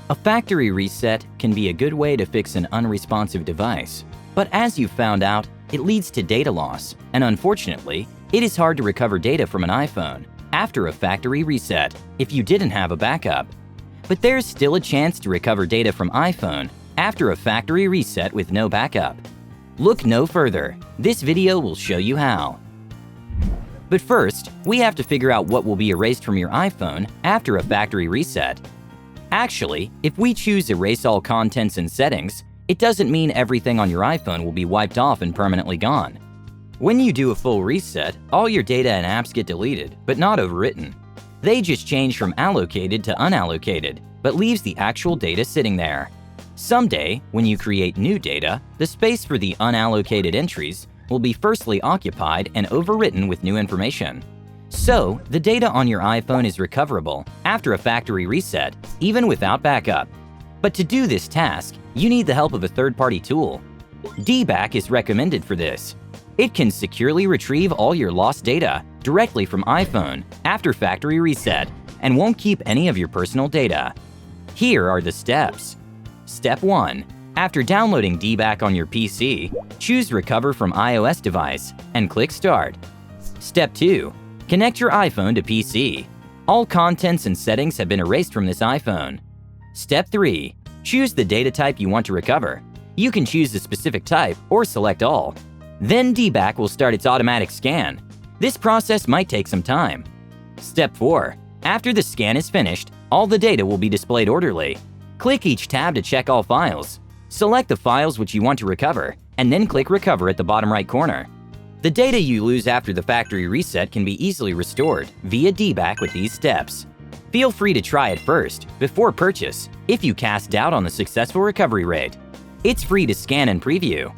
A factory reset can be a good way to fix an unresponsive device, but as you've found out, it leads to data loss, and unfortunately, it is hard to recover data from an iPhone after a factory reset if you didn't have a backup. But there's still a chance to recover data from iPhone after a factory reset with no backup. Look no further, this video will show you how. But first, we have to figure out what will be erased from your iPhone after a factory reset. Actually, if we choose Erase All Contents and Settings, it doesn't mean everything on your iPhone will be wiped off and permanently gone. When you do a full reset, all your data and apps get deleted, but not overwritten. They just change from allocated to unallocated, but leaves the actual data sitting there. Someday, when you create new data, the space for the unallocated entries will be firstly occupied and overwritten with new information. So, the data on your iPhone is recoverable after a factory reset, even without backup. But to do this task, you need the help of a third-party tool. DBack is recommended for this. It can securely retrieve all your lost data directly from iPhone after factory reset and won't keep any of your personal data. Here are the steps. Step 1. After downloading DBack on your PC, choose Recover from iOS device and click Start. Step 2. Connect your iPhone to PC. All contents and settings have been erased from this iPhone. Step 3. Choose the data type you want to recover. You can choose a specific type or select all. Then DBack will start its automatic scan. This process might take some time. Step 4. After the scan is finished, all the data will be displayed orderly. Click each tab to check all files. Select the files which you want to recover, and then click Recover at the bottom right corner. The data you lose after the factory reset can be easily restored via DBack with these steps. Feel free to try it first, before purchase, if you cast doubt on the successful recovery rate. It's free to scan and preview.